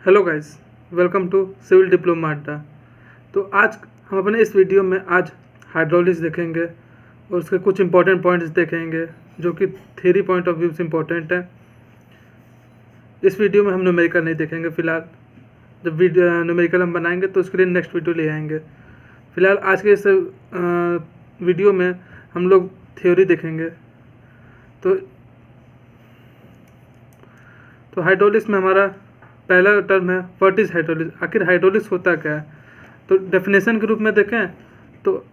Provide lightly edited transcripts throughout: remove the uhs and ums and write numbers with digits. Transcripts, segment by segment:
Hello guys, welcome to civil diploma Adda. तो आज हम अपने इस वीडियो में आज हाइड्रोलिक्स देखेंगे और उसके कुछ इंपॉर्टेंट पॉइंट्स देखेंगे जो कि थ्योरी पॉइंट ऑफ व्यू से इम्पोर्टेंट है। इस वीडियो में हम न्यूमेरिकल नहीं देखेंगे फिलहाल। जब वीडियो न्यूमेरिकल हम बनाएंगे तो उसके लिए नेक्स्ट वीडियो ले आएंगे। फिलहाल आज के इस वीडियो में हम लोग थ्योरी देखेंगे। तो हाइड्रोलिक्स में हमारा पहला टर्म है व्हाट इज़ हाइड्रोलिक्स। आखिर हाइड्रोलिक्स होता क्या है? तो डेफिनेशन के रूप में देखें तो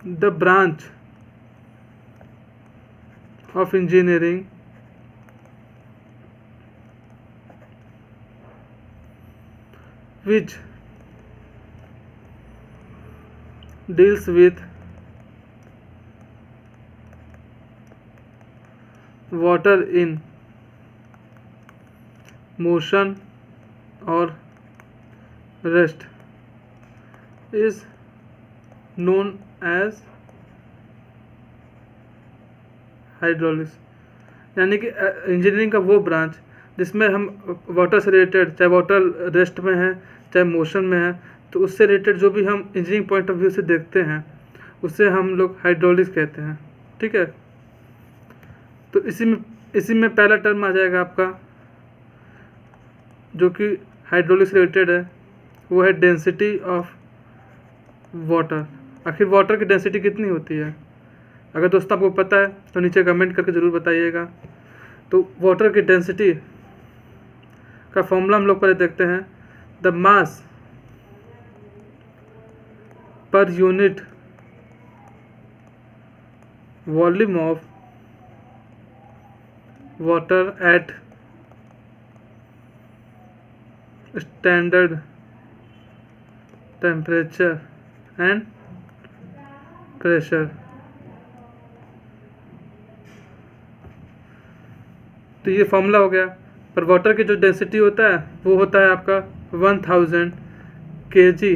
the branch of engineering which deals with water in motion or rest is known as hydraulics. यानी कि इंजीनियरिंग का वो ब्रांच जिसमें हम वाटर से रिलेटेड, चाहे वाटर रेस्ट में है चाहे मोशन में है, तो उससे रिलेटेड जो भी हम इंजीनियरिंग पॉइंट ऑफ व्यू से देखते हैं उससे हम लोग हाइड्रोलिक्स कहते हैं। ठीक है, तो इसी में पहला टर्म आ जाएगा आपका जो कि हाइड्रोलिक्स रिलेटेड है, वो है डेंसिटी ऑफ वाटर। आखिर वाटर की डेंसिटी कितनी होती है? अगर दोस्तों आपको पता है तो नीचे कमेंट करके ज़रूर बताइएगा। तो वाटर की डेंसिटी का फॉर्मूला हम लोग पहले देखते हैं। The mass per unit volume of water at standard temperature and pressure. तो ये फॉर्मूला हो गया। पर वाटर की जो डेंसिटी होता है वो होता है आपका 1000 kg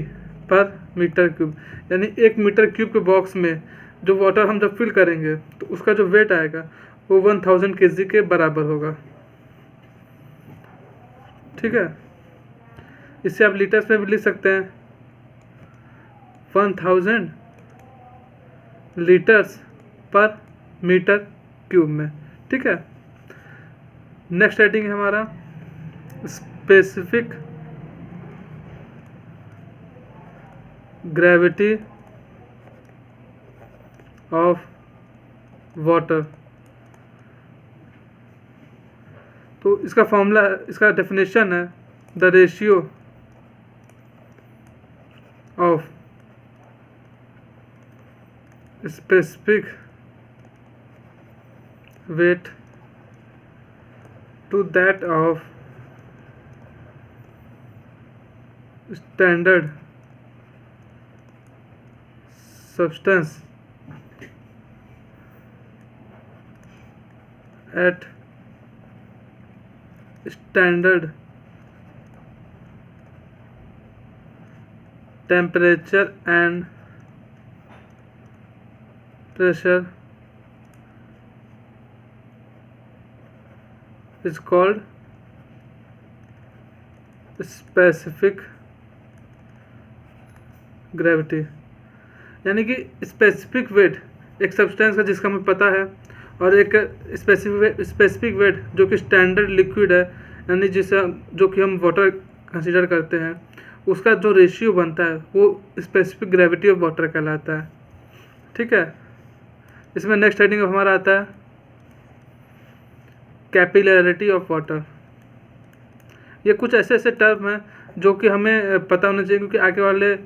पर मीटर क्यूब। यानी 1 मीटर क्यूब के बॉक्स में जो वाटर हम जब फिल करेंगे तो उसका जो वेट आएगा वो 1000 kg के बराबर होगा। ठीक है, इससे आप लीटर्स में भी लिख सकते हैं, 1000 लीटर्स पर मीटर क्यूब में। ठीक है, नेक्स्ट हेडिंग है हमारा स्पेसिफिक ग्रेविटी ऑफ वाटर। तो इसका फॉर्मूला, इसका डेफिनेशन है the ratio of specific weight to that of standard substance at standard temperature and pressure is called specific gravity। यानी कि स्पेसिफिक वेट एक सब्सटेंस का जिसका हमें पता है, और एक स्पेसिफिक वेट जो कि स्टैंडर्ड लिक्विड है, यानी जिसे जो कि हम वाटर कंसीडर करते हैं, उसका जो रेशियो बनता है वो स्पेसिफिक ग्रेविटी ऑफ वाटर कहलाता है। ठीक है, इसमें नेक्स्ट हेडिंग हमारा आता है कैपिलरिटी ऑफ वाटर। ये कुछ ऐसे टर्म हैं जो कि हमें पता होना चाहिए, क्योंकि आगे वाले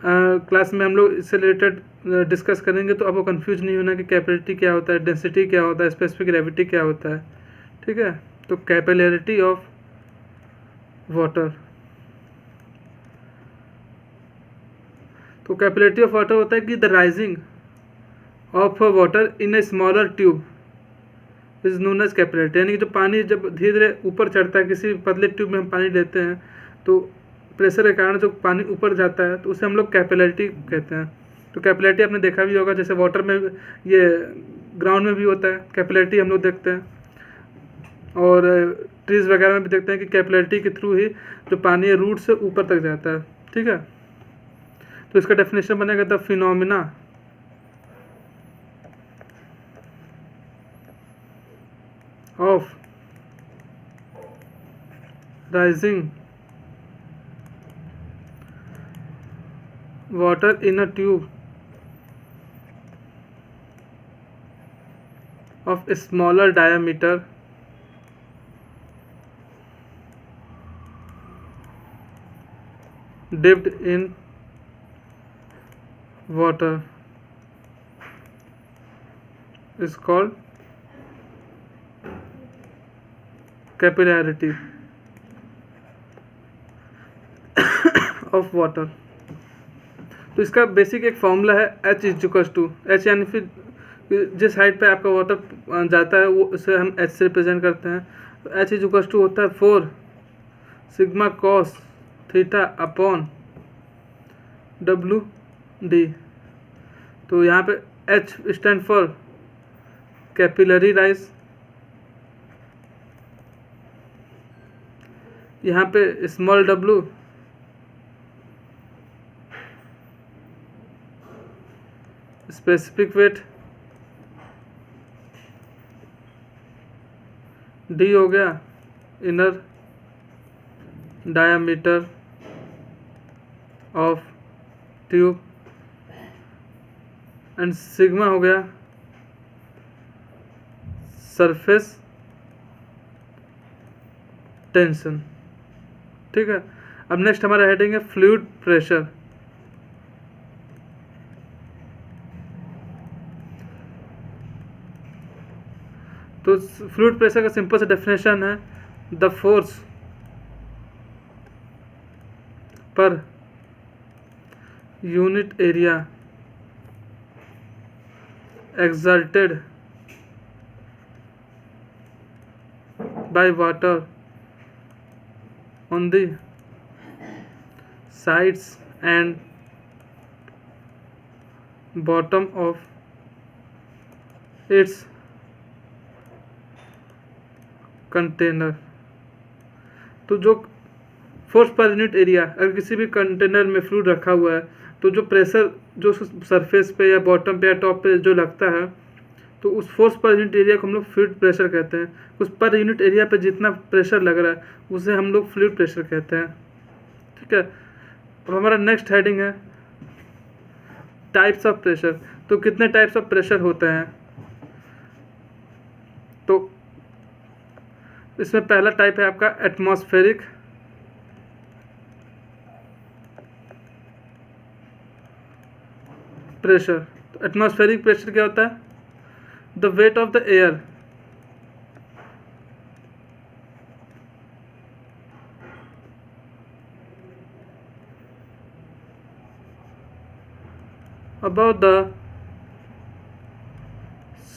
क्लास में हम लोग इससे रिलेटेड डिस्कस करेंगे, तो आपको कंफ्यूज नहीं होना कि कैपिलरिटी क्या होता है, डेंसिटी क्या होता है, स्पेसिफिक ग्रेविटी क्या होता है। ठीक है, तो कैपिलरिटी ऑफ वाटर, तो कैपिलरिटी ऑफ वाटर होता है कि the rising of water in a smaller tube is known as capillarity. यानी कि जो पानी जब धीरे धीरे ऊपर चढ़ता है, किसी पतले ट्यूब में हम पानी लेते हैं तो प्रेशर के कारण जो पानी ऊपर जाता है तो उसे हम लोग कैपिलरिटी कहते हैं। तो कैपिलरिटी आपने देखा भी होगा, जैसे वाटर में ये ग्राउंड में भी होता है कैपिलरिटी हम लोग देखते हैं, और ट्रीज वगैरह में भी देखते हैं कि कैपिलरिटी के थ्रू ही जो पानी है रूट से ऊपर तक जाता है। ठीक है, तो इसका डेफिनेशन बनेगा the phenomena of rising water in a tube of a smaller diameter dipped in water is called capillarity of water। तो इसका बेसिक एक फॉर्मूला है H is equal to H, यानी फिर जिस हाइट पे आपका वाटर जाता है वो उसे हम H से रिप्रेजेंट करते हैं। तो H इज इक्वल टू होता है 4 sigma cos theta upon WD। तो यहाँ पे H stand for capillary rise, यहाँ पे small w specific weight, D हो गया inner diameter of tube, and sigma हो गया सरफेस टेंशन। ठीक है, अब नेक्स्ट हमारा हेडिंग है फ्लूइड प्रेशर। तो फ्लूइड प्रेशर का सिंपल सा डेफिनेशन है the force per unit area exerted by water on the sides and bottom of its container. तो जो फोर्स पर यूनिट एरिया, अगर किसी भी कंटेनर में फ्लूइड रखा हुआ है तो जो प्रेशर जो सरफेस पे या बॉटम पे या टॉप पे जो लगता है तो उस फोर्स पर यूनिट एरिया को हम लोग फ्लूइड प्रेशर कहते हैं। उस पर यूनिट एरिया पे जितना प्रेशर लग रहा है उसे हम लोग फ्लूइड प्रेशर कहते हैं। ठीक है, अब हमारा नेक्स्ट हेडिंग है टाइप्स ऑफ प्रेशर। तो कितने टाइप्स ऑफ प्रेशर होते हैं? तो इसमें पहला टाइप है आपका एटमॉस्फेरिक, प्रेशर। तो एटमॉस्फेरिक प्रेशर क्या होता है? The weight of the air above the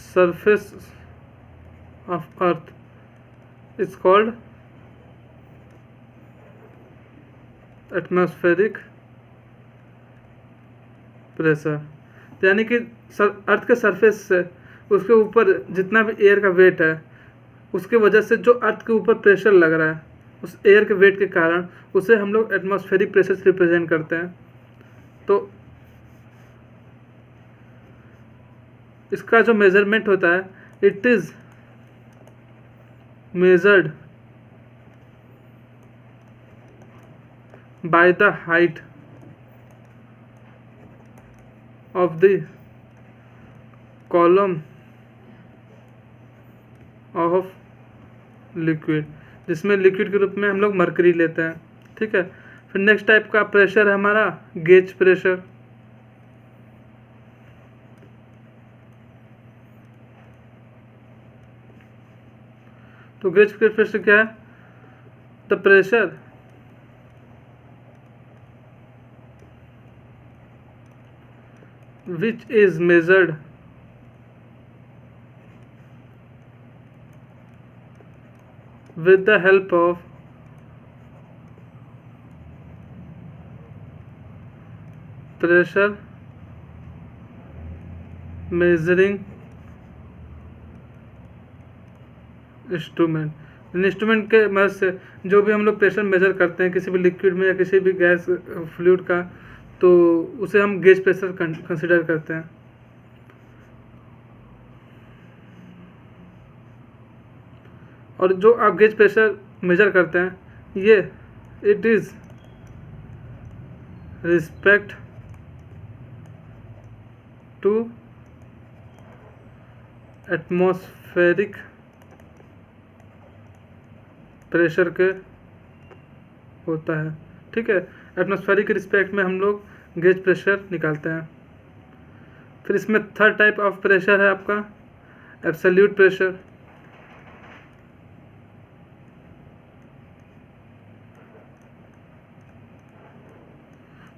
surface of earth is called atmospheric pressure. यानी कि अर्थ के सरफेस से उसके ऊपर जितना भी एयर का वेट है उसके वजह से जो अर्थ के ऊपर प्रेशर लग रहा है उस एयर के वेट के कारण उसे हम लोग एटमॉस्फेरिक प्रेशर से रिप्रेजेंट करते हैं। तो इसका जो मेजरमेंट होता है it is measured by the height of the column of liquid, जिसमें लिक्विड के रूप में हम लोग मरकरी लेते हैं। ठीक है, फिर नेक्स्ट टाइप का प्रेशर है हमारा गेज प्रेशर। तो गेज प्रेशर क्या है? The pressure which is measured with the help of pressure measuring instrument. Instrument के मदद से जो भी हम लोग प्रेशर मेजर करते हैं किसी भी लिक्विड में या किसी भी गैस फ्लूइड का, तो उसे हम गेज प्रेशर कंसिडर करते हैं। और जो आप गेज प्रेशर मेजर करते हैं ये it is respect to atmospheric pressure के होता है। ठीक है, एटमॉस्फेरिक के रिस्पेक्ट में हम लोग गेज प्रेशर निकालते हैं। फिर इसमें थर्ड टाइप ऑफ प्रेशर है आपका एब्सोल्यूट प्रेशर।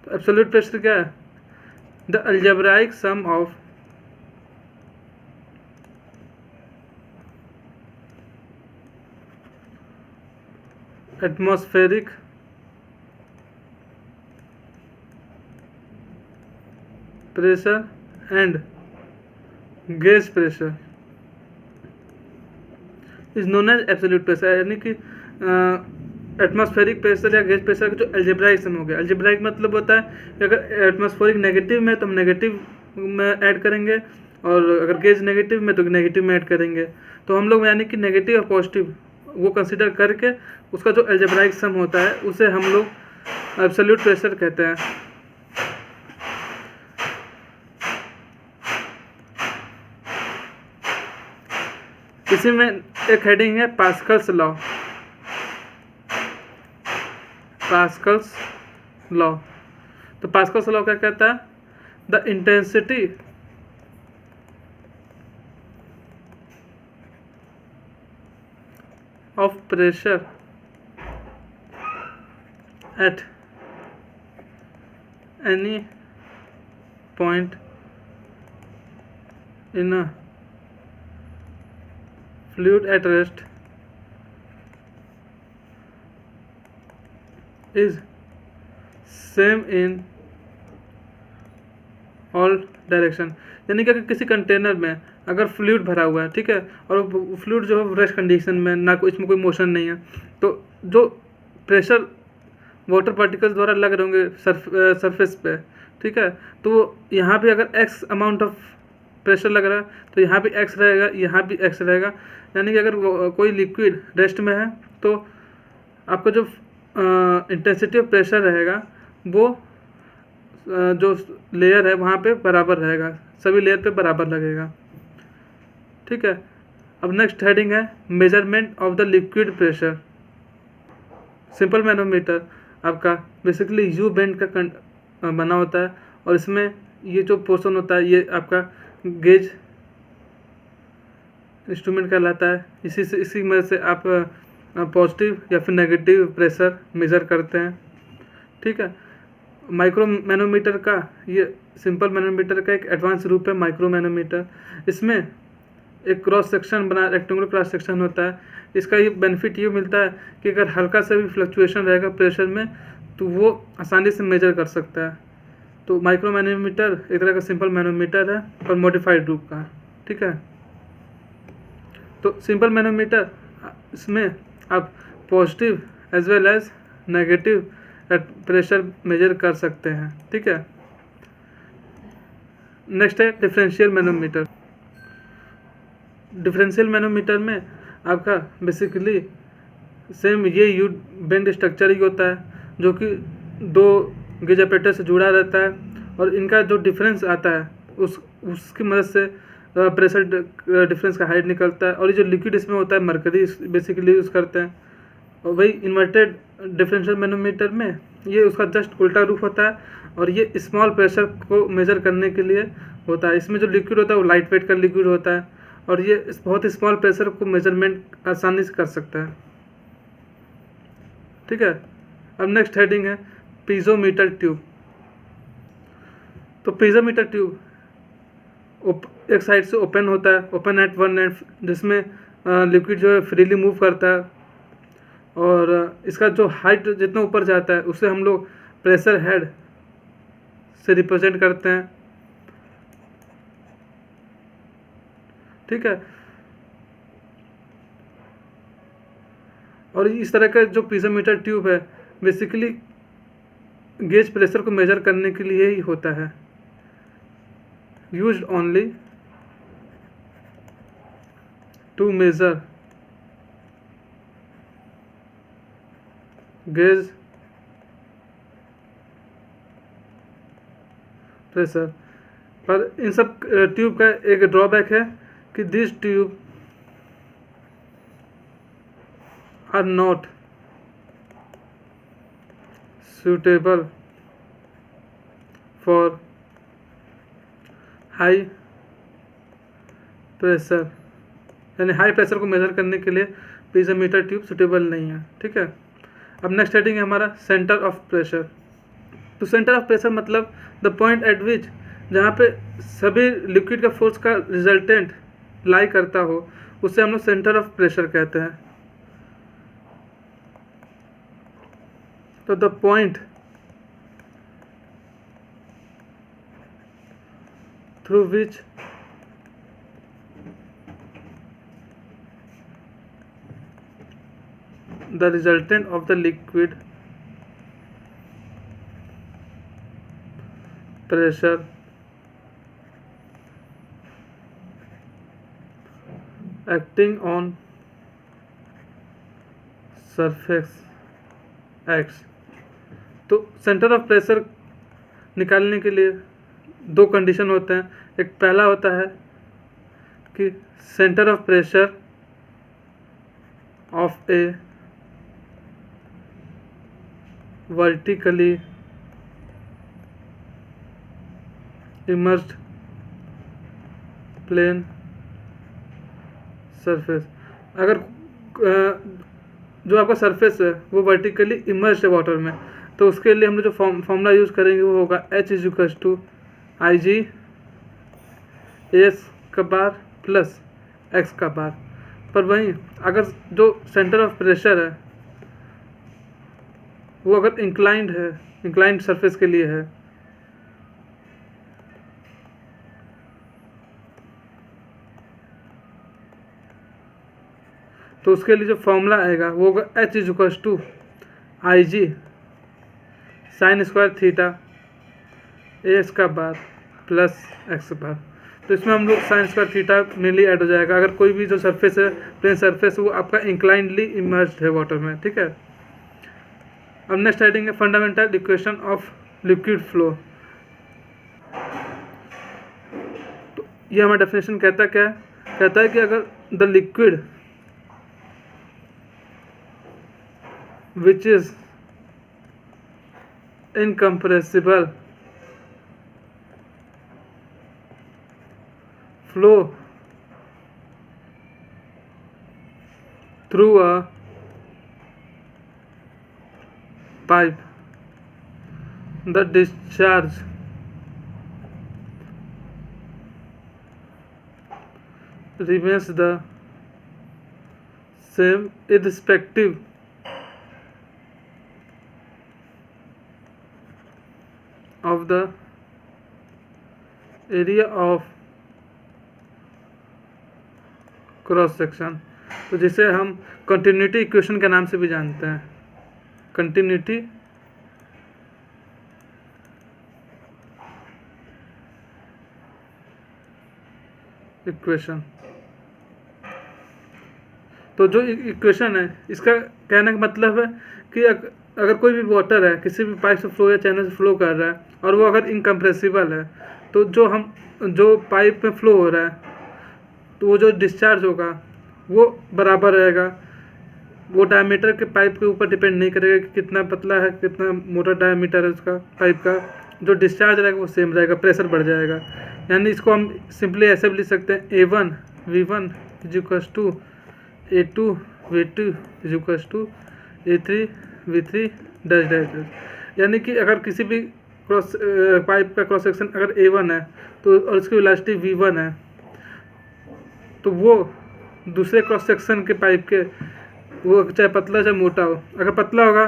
तो एब्सोल्यूट प्रेशर क्या है? The algebraic sum of atmospheric pressure and gauge pressure is known as absolute pressure. यानी कि एटमॉस्फेरिक प्रेशर या गेज प्रेशर का जो अलजेब्राइक सम हो गया। अलजेब्राइक मतलब होता है कि अगर एटमॉस्फेरिक नेगेटिव में तो हम नेगेटिव में ऐड करेंगे, और अगर गेज नेगेटिव में तो नेगेटिव में ऐड करेंगे। तो हम लोग यानी कि नेगेटिव और पॉजिटिव वो कंसिडर करके उसका जो अलजेब्राइक सम होता है उसे हम लोग एब्सोल्यूट प्रेशर कहते हैं। इसी में एक हेडिंग है पास्कल्स लॉ। पास्कल्स लॉ, तो पास्कल्स लॉ क्या कहता है? The intensity of pressure at any point in a fluid at rest is same in all direction। यानी कि अगर किसी कंटेनर में अगर फ्लूइड भरा हुआ है, ठीक है, और फ्लूइड जो है रेस्ट कंडीशन में, ना कोई इसमें कोई मोशन नहीं है, तो जो प्रेशर वाटर पार्टिकल्स द्वारा लग रहे होंगे सरफेस पे, ठीक है, तो यहाँ पे अगर एक्स अमाउंट ऑफ प्रेशर लग रहा है तो यहाँ भी एक्स रहेगा, यहाँ भी एक्स रहेगा। यानी कि अगर कोई लिक्विड रेस्ट में है तो आपका जो इंटेंसिटी ऑफ प्रेशर रहेगा वो जो लेयर है वहाँ पे बराबर रहेगा, सभी लेयर पे बराबर लगेगा। ठीक है, अब नेक्स्ट हेडिंग है measurement of the liquid pressure. Simple manometer आपका बेसिकली यू बेंड का बना होता है, और इसमें ये जो पोर्शन होता है ये आपका गेज इंस्ट्रूमेंट कहलाता है। इसी मदद से आप पॉजिटिव या फिर नेगेटिव प्रेशर मेज़र करते हैं। ठीक है, माइक्रो मैनोमीटर का ये सिंपल मैनोमीटर का एक एडवांस रूप है माइक्रो मैनोमीटर। इसमें एक क्रॉस सेक्शन बना, रेक्टेंगुलर क्रॉस सेक्शन होता है। इसका ये बेनिफिट ये मिलता है कि अगर हल्का सा भी फ्लक्चुएशन रहेगा प्रेशर में तो वो आसानी से मेजर कर सकता है। तो माइक्रो मैनोमीटर एक तरह का सिंपल मैनोमीटर है पर मॉडिफाइड रूप का। ठीक है, तो सिंपल मैनोमीटर इसमें आप positive as well as negative pressure measure कर सकते हैं। ठीक है, नेक्स्ट है डिफरेंशियल मैनोमीटर। डिफरेंशियल मैनोमीटर में आपका बेसिकली सेम ये यू बेंड स्ट्रक्चर ही होता है जो कि दो गेज ऑपरेटर से जुड़ा रहता है, और इनका जो डिफरेंस आता है उसकी मदद से प्रेशर डिफरेंस का हाइट निकलता है। और ये जो लिक्विड इसमें होता है मरकरी बेसिकली यूज़ करते हैं। और वही इन्वर्टेड डिफरेंशियल मैनोमीटर में ये उसका जस्ट उल्टा रूप होता है, और ये स्मॉल प्रेशर को मेजर करने के लिए होता है। इसमें जो लिक्विड होता है वो लाइट वेट का लिक्विड होता है, और ये बहुत ही स्मॉल प्रेशर को मेजरमेंट आसानी से कर सकता है। ठीक है, अब नेक्स्ट हेडिंग है पीजोमीटर ट्यूब। तो पीजोमीटर ट्यूब एक साइड से ओपन होता है, ओपन एट वन एंड, जिसमें लिक्विड जो है फ्रीली मूव करता है, और इसका जो हाइट जितना ऊपर जाता है उसे हम लोग प्रेशर हेड से रिप्रेजेंट करते हैं। ठीक है, और इस तरह का जो पीजोमीटर ट्यूब है बेसिकली गेज प्रेशर को मेजर करने के लिए ही होता है, used only to measure gauge pressure. पर इन सब ट्यूब का एक ड्रॉबैक है कि this tube are not suitable for high pressure, यानी हाई प्रेशर को मेजर करने के लिए पीजोमीटर ट्यूब सुटेबल नहीं है। ठीक है, अब नेक्स्ट हेडिंग है हमारा सेंटर ऑफ प्रेशर। तो सेंटर ऑफ प्रेशर मतलब द पॉइंट एट विच, जहाँ पे सभी लिक्विड का फोर्स का रिजल्टेंट लाई करता हो, उसे हम लोग सेंटर ऑफ प्रेशर कहते हैं। तो the point through which the resultant of the liquid pressure acting on surface acts। तो सेंटर ऑफ प्रेशर निकालने के लिए दो कंडीशन होते हैं। एक पहला होता है कि centre of pressure of a vertically immersed plane surface. अगर जो आपका सरफेस है वो वर्टिकली इमर्स्ड है वाटर में, तो उसके लिए हम लोग जो फॉर्मूला यूज़ करेंगे वो होगा H = IG S बार प्लस X बार। पर वहीं अगर जो सेंटर ऑफ प्रेशर है वो अगर इंक्लाइंड है, इंक्लाइंड सरफेस के लिए है, तो उसके लिए जो फॉर्मूला आएगा वो होगा H = IG sin square theta AS बार प्लस X बार। तो इसमें हम लोग sine square theta mainly add हो जाएगा अगर कोई भी जो सरफेस है, प्लेन सरफेस, वो आपका इंक्लाइंडली इमर्स्ड है वाटर में। ठीक है, अब नेक्स्ट हेडिंग है fundamental equation of liquid flow. तो ये हमारा डेफिनेशन कहता क्या है? कहता है कि अगर the liquid which is incompressible flow through a pipe, the discharge remains the same irrespective of the area of cross section. तो जिसे हम कंटिन्यूटी इक्वेशन के नाम से भी जानते हैं, कंटिन्यूटी इक्वेशन। तो जो इक्वेशन है इसका कहने का मतलब है कि अगर कोई भी वाटर है किसी भी पाइप से फ्लो या चैनल से फ्लो कर रहा है और वो अगर इनकम्प्रेसिबल है, तो जो पाइप में फ्लो हो रहा है तो वो जो डिस्चार्ज होगा वो बराबर रहेगा। वो डायमीटर के पाइप के ऊपर डिपेंड नहीं करेगा कि कितना पतला है, कितना मोटा डायमीटर है उसका पाइप का। जो डिस्चार्ज रहेगा वो सेम रहेगा, प्रेशर बढ़ जाएगा। यानी इसको हम सिंपली ऐसे भी लिख सकते हैं A1 V1 = A2 V2 = A3 V3 dash. यानी कि अगर किसी भी पाइप का क्रॉस सेक्शन अगर A1 है तो और उसकी वेलोसिटी V1 है, तो वो दूसरे क्रॉस सेक्शन के पाइप के, वो चाहे पतला चाहे मोटा हो, अगर पतला होगा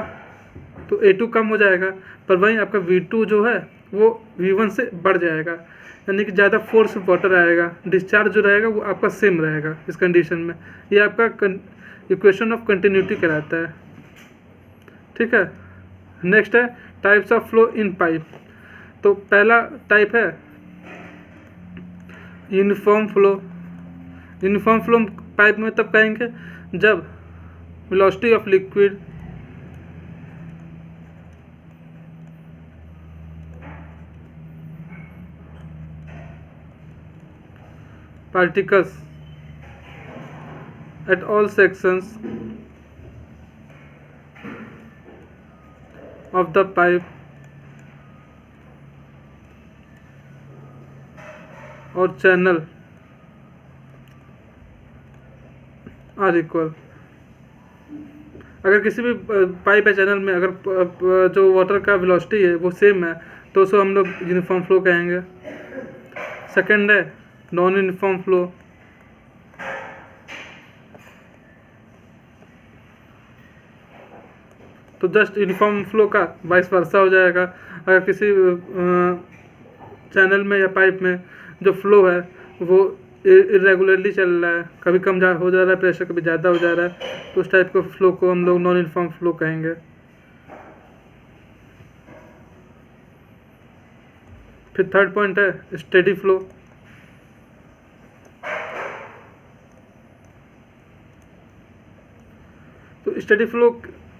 तो A2 कम हो जाएगा, पर वहीं आपका V2 जो है वो V1 से बढ़ जाएगा। यानी कि ज़्यादा फोर्स वाटर आएगा, डिस्चार्ज जो रहेगा वो आपका सेम रहेगा इस कंडीशन में। ये आपका इक्वेशन ऑफ कंटिन्यूटी कहलाता है। ठीक है, नेक्स्ट है types of flow in pipe. तो पहला टाइप है uniform flow. Uniform flow pipe में तब कहेंगे जब velocity of liquid particles at all sections of the pipe और channel are equal। अगर किसी भी पाइप या चैनल में अगर जो वाटर का वेलोसिटी है वो सेम है तो उसको हम लोग यूनिफॉर्म फ्लो कहेंगे। सेकंड है नॉन यूनिफॉर्म फ्लो। तो जस्ट यूनिफॉर्म फ्लो का वाइस वर्सा हो जाएगा। अगर किसी चैनल में या पाइप में जो फ्लो है वो इरेगुलरली चल रहा है, कभी कम हो जा रहा है प्रेशर, कभी ज़्यादा हो जा रहा है, तो उस टाइप के फ्लो को हम लोग नॉन यूनिफॉर्म फ्लो कहेंगे। फिर थर्ड पॉइंट है स्टेडी फ्लो। तो स्टेडी फ्लो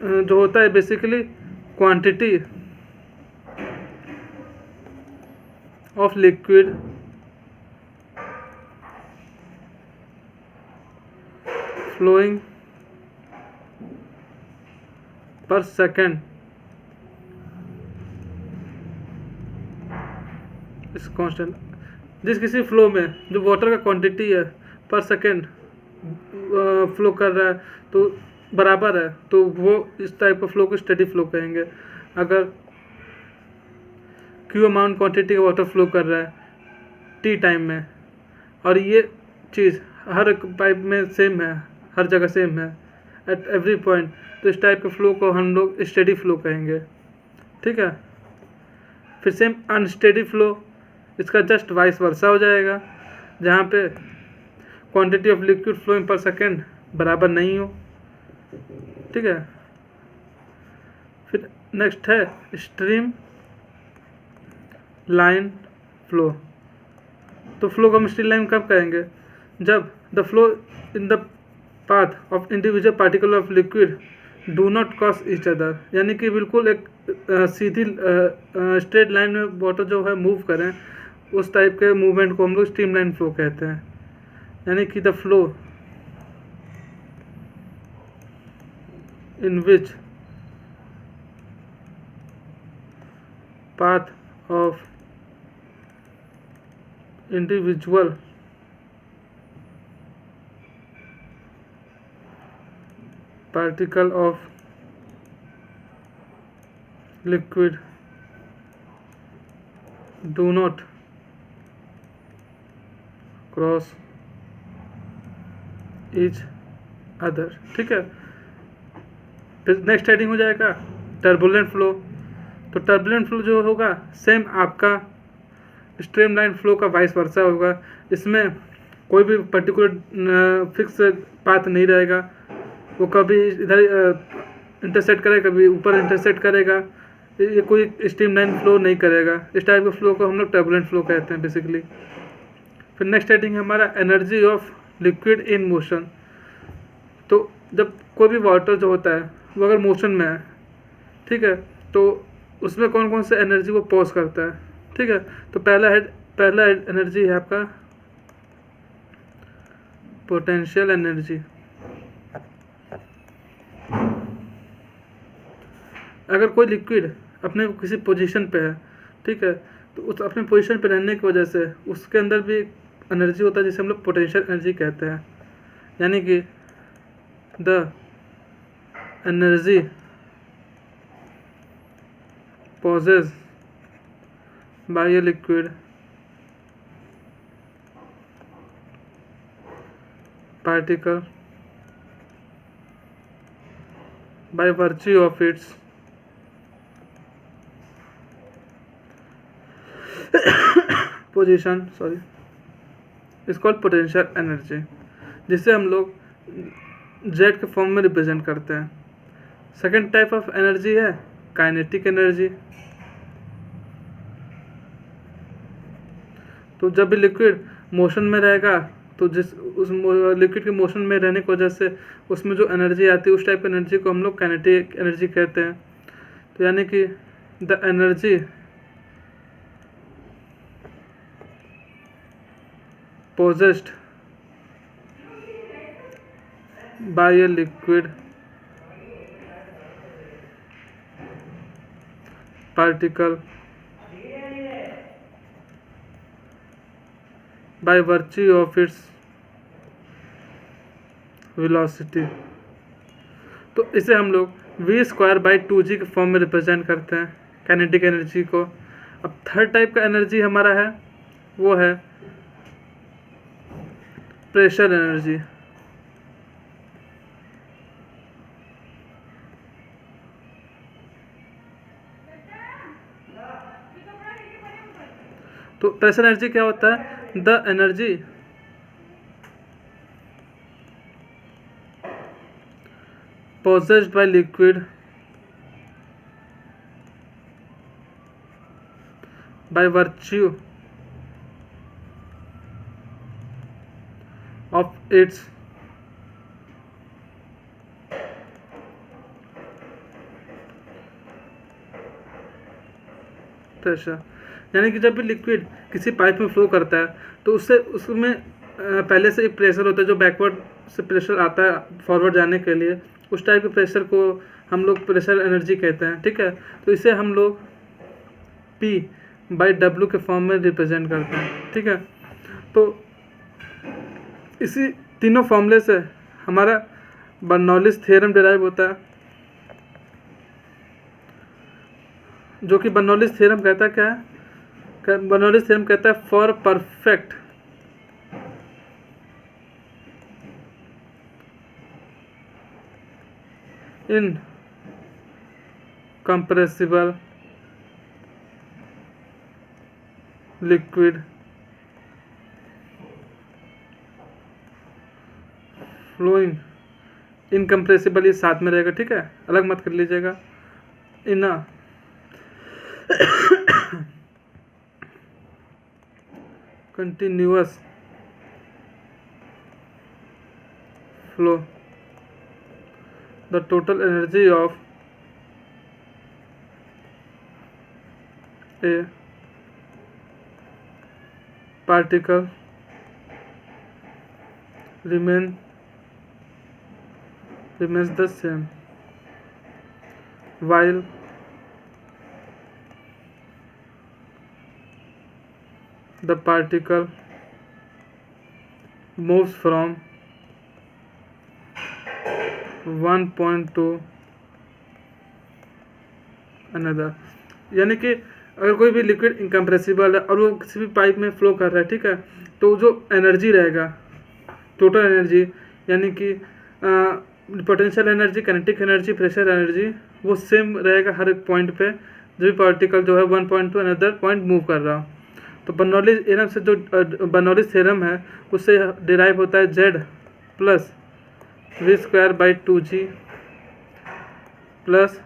जो होता है basically quantity of liquid flowing per second is constant. जिस किसी फ्लो में जो वाटर का क्वांटिटी है पर सेकेंड फ्लो कर रहा है तो बराबर है, तो वो इस टाइप का फ्लो को स्टेडी फ्लो कहेंगे। अगर क्यू अमाउंट क्वांटिटी का वाटर फ्लो कर रहा है टी टाइम में और ये चीज़ हर पाइप में सेम है, हर जगह सेम है एट एवरी पॉइंट, तो इस टाइप के फ्लो को हम लोग स्टेडी फ्लो कहेंगे। ठीक है, फिर सेम अनस्टेडी फ्लो, इसका जस्ट वाइस वर्सा हो जाएगा, जहाँ पे quantity of liquid flowing per second बराबर नहीं हो। ठीक है, फिर नेक्स्ट है स्ट्रीम लाइन फ्लो। तो फ्लो को हम स्ट्रीम लाइन कब कहेंगे? जब the flow in the path of individual particle of liquid do not cross each other, यानी कि बिल्कुल एक सीधी स्ट्रेट लाइन में वाटर जो है मूव करें, उस टाइप के मूवमेंट को हम लोग स्ट्रीम लाइन फ्लो कहते हैं। यानी कि the flow in which path of individual particle of liquid do not cross each other। ठीक है, फिर नेक्स्ट हेडिंग हो जाएगा टर्बुलेंट फ्लो। तो टर्बुलेंट फ्लो जो होगा सेम आपका स्ट्रीम लाइन फ्लो का वाइस वर्सा होगा। इसमें कोई भी पर्टिकुलर फिक्स पाथ नहीं रहेगा, वो कभी इधर इंटरसेक्ट करेगा, कभी ऊपर इंटरसेक्ट करेगा, ये कोई स्ट्रीम लाइन फ्लो नहीं करेगा। इस टाइप के फ्लो को हम लोग टर्बुलेंट फ्लो कहते हैं बेसिकली। फिर नेक्स्ट हेडिंग है हमारा energy of liquid in motion. तो जब कोई भी वाटर जो होता है वो अगर मोशन में है, ठीक है, तो उसमें कौन कौन से एनर्जी वो पॉज करता है। ठीक है, तो पहला एनर्जी है आपका पोटेंशियल एनर्जी। अगर कोई लिक्विड अपने किसी पोजीशन पे है, ठीक है, तो उस अपने पोजीशन पे रहने की वजह से उसके अंदर भी एनर्जी होता है जिसे हम लोग पोटेंशियल एनर्जी कहते हैं। यानी कि the energy possessed by a liquid particle by virtue of its position is called potential energy, जिसे हम लोग जेड के फॉर्म में रिप्रेजेंट करते हैं। सेकेंड टाइप ऑफ एनर्जी है काइनेटिक एनर्जी। तो जब भी लिक्विड मोशन में रहेगा तो उस लिक्विड के मोशन में रहने की वजह से उसमें जो एनर्जी आती है उस टाइप की एनर्जी को हम लोग काइनेटिक एनर्जी कहते हैं। तो यानी कि the energy possessed by a liquid particle by virtue of its velocity। तो इसे हम लोग v²/2g के फॉर्म में रिप्रेजेंट करते हैं काइनेटिक एनर्जी को। अब थर्ड टाइप का एनर्जी हमारा है वो है प्रेशर एनर्जी। तो प्रेशर एनर्जी क्या होता है? The energy possessed by liquid by virtue of its pressure. यानी कि जब भी लिक्विड किसी पाइप में फ्लो करता है तो उसमें पहले से एक प्रेशर होता है जो बैकवर्ड से प्रेशर आता है फॉरवर्ड जाने के लिए, उस टाइप के प्रेशर को हम लोग प्रेशर एनर्जी कहते हैं। ठीक है, तो इसे हम लोग P/W के फॉर्म में रिप्रेजेंट करते हैं। ठीक है, तो इसी तीनों फॉर्मूले से हमारा बर्नौलीज थ्योरम डिराइव होता है, जो कि बर्नौलीज थ्योरम कहता है क्या है? बर्नौलीज थ्योरम कहता है for perfect incompressible liquid flowing, incompressible ये साथ में रहेगा। ठीक है, अलग मत कर लीजिएगा। इन continuous flow the total energy of a particle remains the same while the particle moves from one point to another। यानी कि अगर कोई भी लिक्विड इनकम्प्रेसिबल है और वो किसी भी पाइप में फ्लो कर रहा है, ठीक है, तो जो एनर्जी रहेगा टोटल एनर्जी, यानी कि potential energy, kinetic energy, pressure energy, वो सेम रहेगा हर एक पॉइंट पे जो भी पार्टिकल जो है one point two another point move कर रहा हो। तो बर्नौलीज थ्योरम से जो बर्नौलीज थ्योरम है उससे डिराइव होता है Z plus v²/2g plus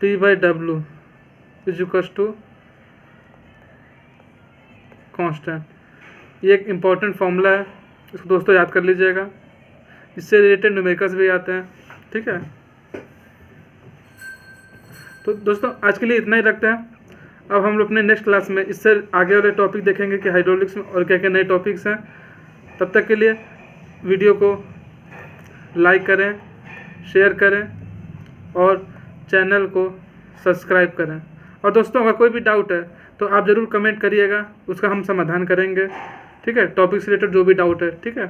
P/W is equals to constant. ये एक इम्पॉर्टेंट फॉर्मूला है, इसको दोस्तों याद कर लीजिएगा। इससे रिलेटेड न्यूमेरिकल्स भी आते हैं। ठीक है, तो दोस्तों आज के लिए इतना ही रखते हैं। अब हम लोग अपने नेक्स्ट क्लास में इससे आगे वाले टॉपिक देखेंगे कि हाइड्रोलिक्स में और क्या क्या नए टॉपिक्स हैं। तब तक के लिए वीडियो को लाइक करें, शेयर करें और चैनल को सब्सक्राइब करें। और दोस्तों अगर कोई भी डाउट है तो आप ज़रूर कमेंट करिएगा, उसका हम समाधान करेंगे। ठीक है, टॉपिक से रिलेटेड जो भी डाउट है। ठीक है।